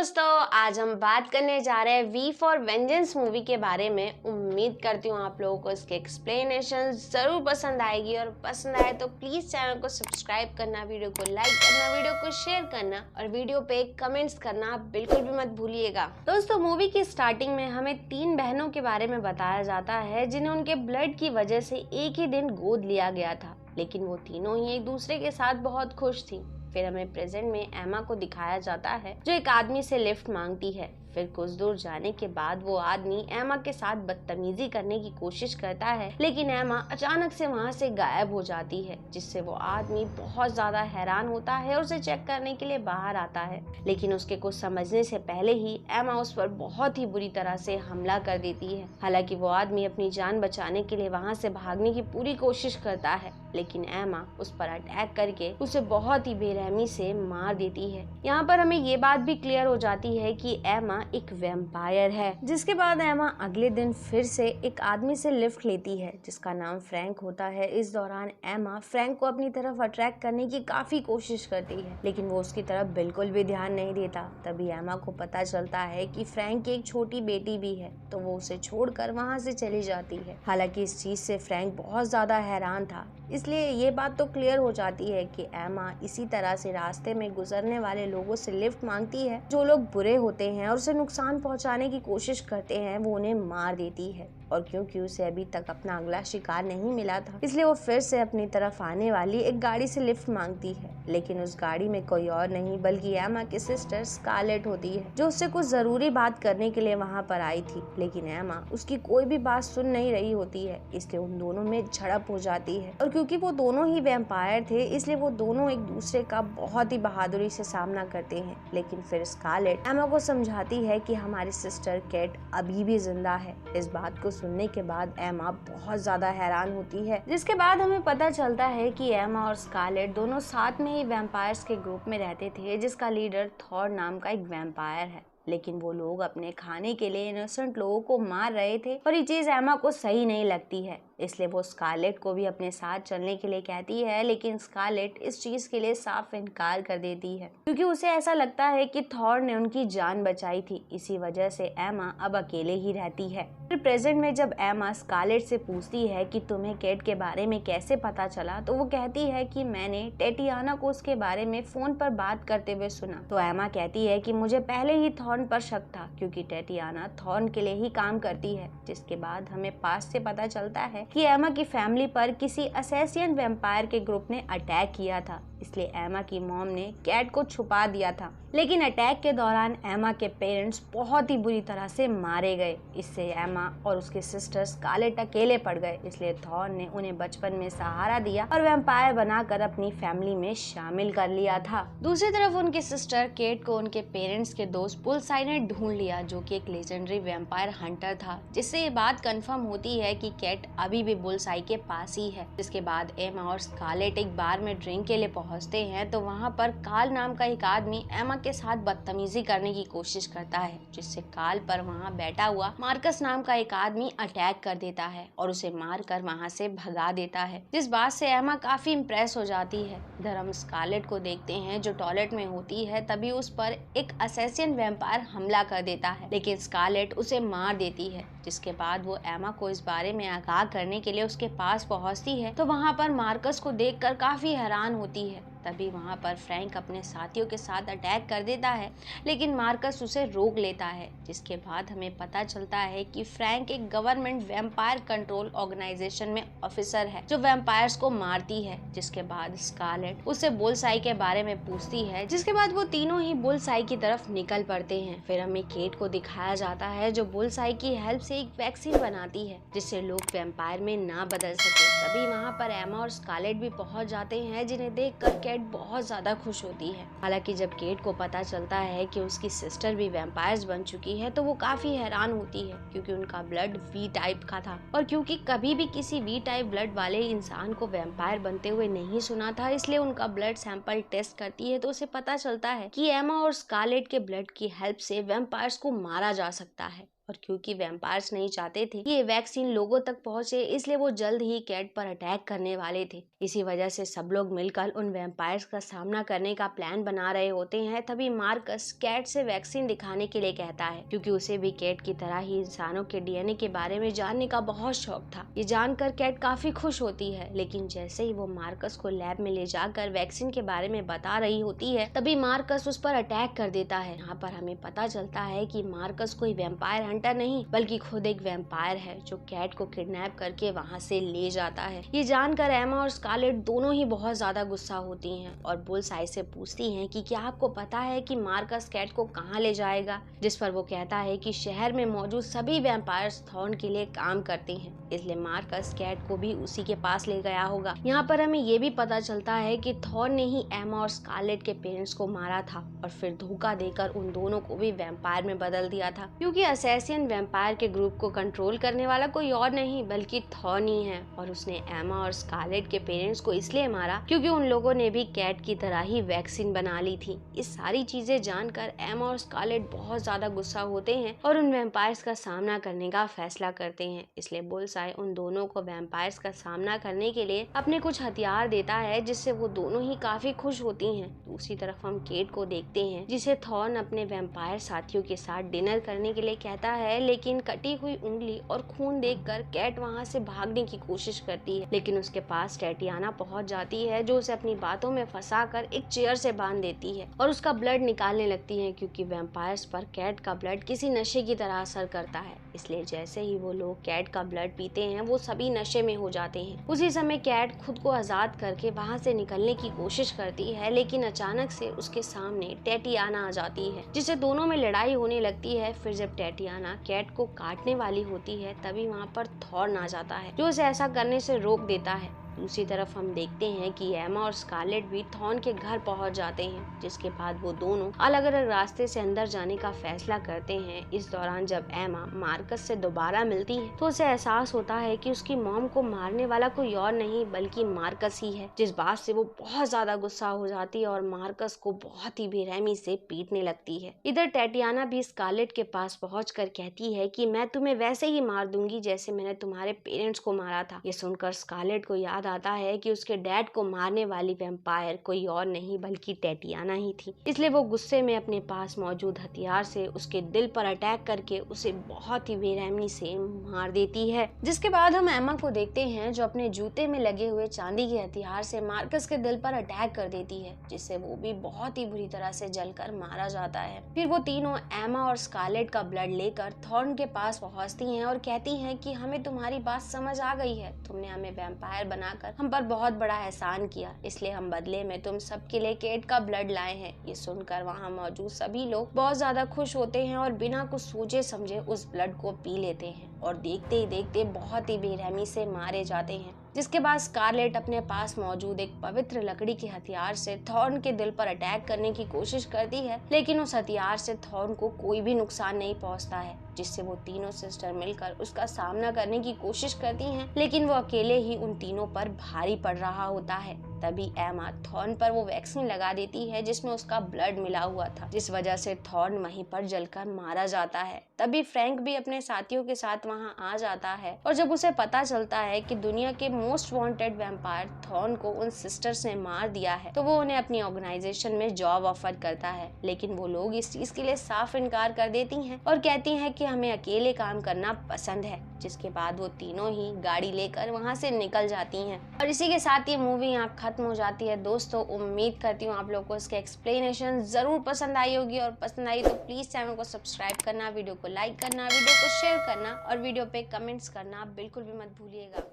दोस्तों, आज हम बात करने जा रहे हैं वी फॉर वेंजेंस मूवी के बारे में। उम्मीद करती हूँ आप लोगों को इसके एक्सप्लेनेशन जरूर पसंद आएगी, और पसंद आए तो प्लीज चैनल को सब्सक्राइब करना, वीडियो को लाइक करना, वीडियो को शेयर करना और वीडियो पे कमेंट्स करना बिल्कुल भी मत भूलिएगा। दोस्तों, मूवी की स्टार्टिंग में हमें 3 बहनों के बारे में बताया जाता है जिन्हें उनके ब्लड की वजह से एक ही दिन गोद लिया गया था, लेकिन वो तीनों ही एक दूसरे के साथ बहुत खुश थी। फिर हमें प्रेजेंट में एमा को दिखाया जाता है जो एक आदमी से लिफ्ट मांगती है। फिर कुछ दूर जाने के बाद वो आदमी एमा के साथ बदतमीजी करने की कोशिश करता है, लेकिन एमा अचानक से वहाँ से गायब हो जाती है, जिससे वो आदमी बहुत ज्यादा हैरान होता है और उसे चेक करने के लिए बाहर आता है। लेकिन उसके कुछ समझने से पहले ही एमा उस पर बहुत ही बुरी तरह से हमला कर देती है। हालांकि वो आदमी अपनी जान बचाने के लिए वहाँ से भागने की पूरी कोशिश करता है, लेकिन एमा उस पर अटैक करके उसे बहुत ही बेरहमी से मार देती है। यहाँ पर हमें ये बात भी क्लियर हो जाती है कि एमा एक वैम्पायर है। जिसके बाद एमा अगले दिन फिर से एक आदमी से लिफ्ट लेती है जिसका नाम फ्रैंक होता है। इस दौरान एमा फ्रैंक को अपनी तरफ अट्रैक्ट करने की काफी कोशिश करती है, लेकिन वो उसकी तरफ बिल्कुल भी ध्यान नहीं देता। तभी एमा को पता चलता है कि फ्रैंक की एक छोटी बेटी भी है, तो वो उसे छोड़कर वहाँ से चली जाती है। हालांकि इस चीज से फ्रैंक बहुत ज्यादा हैरान था, इसलिए ये बात तो क्लियर हो जाती है कि एमा इसी तरह से रास्ते में गुजरने वाले लोगों से लिफ्ट मांगती है। जो लोग बुरे होते हैं और उसे नुकसान पहुंचाने की कोशिश करते हैं वो उन्हें मार देती है। और क्योंकि उसे अभी तक अपना अगला शिकार नहीं मिला था, इसलिए वो फिर से अपनी तरफ आने वाली एक गाड़ी से लिफ्ट मांगती है, लेकिन उस गाड़ी में कोई और नहीं बल्कि एमा की सिस्टर स्कारलेट होती है, जो उससे कुछ जरूरी बात करने के लिए वहाँ पर आई थी। लेकिन एमा उसकी कोई भी बात सुन नहीं रही होती है, इसलिए उन दोनों में झड़प हो जाती है। और क्योंकि वो दोनों ही वैम्पायर थे, इसलिए वो दोनों एक दूसरे का बहुत ही बहादुरी से सामना करते हैं। लेकिन फिर स्कारलेट एमा को समझाती है कि हमारी सिस्टर कैट अभी भी जिंदा है। इस बात को सुनने के बाद एमा बहुत ज्यादा हैरान होती है, जिसके बाद हमें पता चलता है कि एमा और स्कारलेट दोनों साथ में ही वैम्पायर्स के ग्रुप में रहते थे, जिसका लीडर थॉर नाम का एक वैम्पायर है। लेकिन वो लोग अपने खाने के लिए इनोसेंट लोगों को मार रहे थे और ये चीज एमा को सही नहीं लगती है, इसलिए वो स्कारलेट को भी अपने साथ चलने के लिए कहती है। लेकिन स्कारलेट इस चीज के लिए साफ इनकार कर देती है, क्योंकि उसे ऐसा लगता है कि थॉर ने उनकी जान बचाई थी। इसी वजह से एमा अब अकेले ही रहती है। फिर प्रेजेंट में जब एमा स्कारलेट से पूछती है कि तुम्हें कैट के बारे में कैसे पता चला, तो वो कहती है कि मैंने टेटियाना को उसके बारे में फोन पर बात करते हुए सुना। तो एमा कहती है कि मुझे पहले ही थॉर्न पर शक था, क्योंकि टेटियाना थॉर्न के लिए ही काम करती है। जिसके बाद हमें पास से पता चलता है कि एमा की फैमिली पर किसी असैसियन वैम्पायर के ग्रुप ने अटैक किया था, इसलिए एमा की मॉम ने कैट को छुपा दिया था। लेकिन अटैक के दौरान एमा के पेरेंट्स बहुत ही बुरी तरह से मारे गए। इससे एमा और उसके सिस्टर स्कारलेट अकेले पड़ गए, इसलिए थॉर ने उन्हें बचपन में सहारा दिया और वैम्पायर बनाकर अपनी फैमिली में शामिल कर लिया था। दूसरी तरफ उनके सिस्टर केट को उनके पेरेंट्स के दोस्त बुलसाई ने ढूंढ लिया, जो कि एक लेजेंडरी वैम्पायर हंटर था, जिससे ये बात कंफर्म होती है कि कैट अभी भी बुलसाई के पास ही है। जिसके बाद एमा और स्कारलेट एक बार में ड्रिंक के लिए पहुंचते हैं, तो वहाँ पर कार्ल नाम का एक आदमी एमा के साथ बदतमीजी करने की कोशिश करता है, जिससे कार्ल पर वहाँ बैठा हुआ मार्कस नाम का एक आदमी अटैक कर देता है और उसे मार कर वहाँ से भगा देता है। जिस बात से एमा काफी इम्प्रेस हो जाती है। इधर हम स्कारलेट को देखते हैं जो टॉयलेट में होती है, तभी उस पर एक असैसियन वैम्पायर हमला कर देता है, लेकिन स्कारलेट उसे मार देती है। जिसके बाद वो एमा को इस बारे में आगाह करने के लिए उसके पास पहुंचती है, तो वहाँ पर मार्कस को देखकर काफी हैरान होती है। तभी वहाँ पर फ्रैंक अपने साथियों के साथ अटैक कर देता है, लेकिन मार्कस उसे रोक लेता है। जिसके बाद हमें पता चलता है कि फ्रैंक एक गवर्नमेंट वैम्पायर कंट्रोल ऑर्गेनाइजेशन में ऑफिसर है, जो वैम्पायर्स को मारती है। जिसके बाद स्कारलेट उससे बुलसाई के बारे में पूछती है, जिसके बाद वो तीनों ही बुलसाई की तरफ निकल पड़ते हैं। फिर हमें केट को दिखाया जाता है जो बुलसाई की हेल्प से एक वैक्सीन बनाती है, जिससे लोग वैम्पायर में ना बदल सके। तभी वहाँ पर एमा और स्कारलेट भी पहुँच जाते हैं, जिन्हें देखकर केट बहुत ज्यादा खुश होती है। हालांकि जब केट को पता चलता है कि उसकी सिस्टर भी वैम्पायर्स बन चुकी है, तो वो काफी हैरान होती है, क्योंकि उनका ब्लड वी टाइप का था, और क्योंकि कभी भी किसी वी टाइप ब्लड वाले इंसान को वैम्पायर बनते हुए नहीं सुना था, इसलिए उनका ब्लड सैंपल टेस्ट करती है, तो उसे पता चलता है कि एमा और स्कारलेट के ब्लड की हेल्प से वैम्पायर्स को मारा जा सकता है। और क्योंकि वैम्पायर्स नहीं चाहते थे ये वैक्सीन लोगों तक पहुंचे, इसलिए वो जल्द ही कैट पर अटैक करने वाले थे। इसी वजह से सब लोग मिलकर उन वैम्पायर्स का सामना करने का प्लान बना रहे होते हैं। तभी मार्कस कैट से वैक्सीन दिखाने के लिए कहता है, क्योंकि उसे भी कैट की तरह ही इंसानों के डीएनए के बारे में जानने का बहुत शौक था। ये जानकर कैट काफी खुश होती है, लेकिन जैसे ही वो मार्कस को लैब में ले जाकर वैक्सीन के बारे में बता रही होती है, तभी मार्कस उस पर अटैक कर देता है। यहाँ पर हमें पता चलता है कि मार्कस कोई वैम्पायर हंटर नहीं बल्कि खुद एक वैम्पायर है जो कैट को किडनैप करके वहाँ से ले जाता है। ये जानकर एमा और स्कारलेट दोनों ही बहुत ज्यादा गुस्सा होती हैं और बुल्सआई से पूछती हैं कि क्या आपको पता है कि मार्कस कैट को कहाँ ले जाएगा, जिस पर वो कहता है कि शहर में मौजूद सभी वैम्पायर्स थॉर्न के लिए काम करते हैं, इसलिए मार्कस कैट को भी उसी के पास ले गया होगा। यहाँ पर हमें ये भी पता चलता है कि थॉर्न ने ही एमा और स्कारलेट के पेरेंट्स को मारा था और फिर धोखा देकर उन दोनों को भी वैम्पायर में बदल दिया था, क्योंकि असैसिन वैम्पायर के ग्रुप को कंट्रोल करने वाला कोई और नहीं बल्कि थॉर्न ही है। और उसने एमा और स्कारलेट के पेरेंट्स को इसलिए मारा क्योंकि उन लोगों ने भी कैट की तरह ही वैक्सीन बना ली थी। इस सारी चीजें जानकर एमा और स्कारलेट बहुत ज्यादा गुस्सा होते हैं और उन वैम्पायर्स का सामना करने का फैसला करते हैं। इसलिए बुल्सआई उन दोनों को वैम्पायर्स का सामना करने के लिए अपने कुछ हथियार देता है, जिससे वो दोनों ही काफी खुश होती हैं। दूसरी तरफ हम केट को देखते हैं, जिसे थॉर्न अपने वैम्पायर साथियों के साथ डिनर करने के लिए कहता है, लेकिन कटी हुई उंगली और खून देखकर कैट वहाँ से भागने की कोशिश करती है, लेकिन उसके पास टैटियाना पहुँच जाती है जो उसे अपनी बातों में फंसाकर एक चेयर से बांध देती है और उसका ब्लड निकालने लगती है, क्योंकि वैम्पायर्स पर कैट का ब्लड किसी नशे की तरह असर करता है। इसलिए जैसे ही वो लोग कैट का ब्लड पीते हैं वो सभी नशे में हो जाते हैं। उसी समय कैट खुद को आजाद करके वहाँ से निकलने की कोशिश करती है, लेकिन अचानक से उसके सामने टैटियाना आ जाती है, जिससे दोनों में लड़ाई होने लगती है। फिर जब टैटियाना कैट को काटने वाली होती है तभी वहाँ पर थॉर्न आ जाता है जो उसे ऐसा करने से रोक देता है। दूसरी तरफ हम देखते हैं कि एमा और स्कारलेट भी थॉर्न के घर पहुंच जाते हैं, जिसके बाद वो दोनों अलग अलग रास्ते से अंदर जाने का फैसला करते हैं। इस दौरान जब एमा मार्कस से दोबारा मिलती है तो उसे एहसास होता है कि उसकी मॉम को मारने वाला कोई और नहीं बल्कि मार्कस ही है, जिस बात से वो बहुत ज्यादा गुस्सा हो जाती है और मार्कस को बहुत ही बेरहमी से पीटने लगती है। इधर टैटियाना भी स्कारलेट के पास पहुंचकर कहती है कि मैं तुम्हें वैसे ही मार दूंगी जैसे मैंने तुम्हारे पेरेंट्स को मारा था। ये सुनकर स्कारलेट को याद आता है कि उसके डैड को मारने वाली वैम्पायर कोई और नहीं बल्कि टैटियाना ही थी। इसलिए वो गुस्से में अपने पास मौजूद हथियार से उसके दिल पर अटैक करके उसे बहुत ही बेरहमी से मार देती है। जिसके बाद हम एमा को देखते हैं जो अपने जूते में लगे हुए चांदी के हथियार से मार्कस के दिल पर अटैक कर देती है, जिससे वो भी बहुत ही बुरी तरह से जलकर मारा जाता है। फिर वो तीनों एमा और स्कारलेट का ब्लड लेकर थॉर्न के पास पहुंचती हैं और कहती हैं कि हमें तुम्हारी बात समझ आ गई है, तुमने हमें वैम्पायर बनाकर हम पर बहुत बड़ा एहसान किया, इसलिए हम बदले में तुम सबके लिए कैट का ब्लड लाए हैं। ये सुनकर वहाँ मौजूद सभी लोग बहुत ज्यादा खुश होते हैं और बिना कुछ सोचे समझे उस ब्लड को पी लेते हैं और देखते ही देखते बहुत ही बेरहमी से मारे जाते हैं। जिसके बाद स्कारलेट अपने पास मौजूद एक पवित्र लकड़ी के हथियार से थॉर्न के दिल पर अटैक करने की कोशिश करती है, लेकिन उस हथियार से थॉर्न को कोई भी नुकसान नहीं पहुंचता है, जिससे वो तीनों सिस्टर मिलकर उसका सामना करने की कोशिश करती हैं, लेकिन वो अकेले ही उन तीनों पर भारी पड़ रहा होता है। तभी एमा थॉर्न पर वो वैक्सीन लगा देती है जिसमें उसका ब्लड मिला हुआ था, जिस वजह से थॉर्न वहीं पर जलकर मारा जाता है। तभी फ्रैंक भी अपने साथियों के साथ वहां आ जाता है और जब उसे पता चलता है कि दुनिया के मोस्ट वांटेड वैम्पायर थॉर्न को उन सिस्टर्स ने मार दिया है तो वो उन्हें अपनी ऑर्गेनाइजेशन में जॉब ऑफर करता है, लेकिन वो लोग इस चीज के लिए साफ इनकार कर देती हैं और कहती हैं कि हमें अकेले काम करना पसंद है। जिसके बाद वो तीनों ही गाड़ी लेकर वहां से निकल जाती हैं और इसी के साथ ये मूवी यहाँ खत्म हो जाती है। दोस्तों उम्मीद करती हूँ आप लोगों को इसके एक्सप्लेनेशन जरूर पसंद आई होगी और पसंद आई तो प्लीज चैनल को सब्सक्राइब करना, वीडियो को लाइक करना, वीडियो को शेयर करना और वीडियो पे कमेंट्स करना बिल्कुल भी मत भूलिएगा।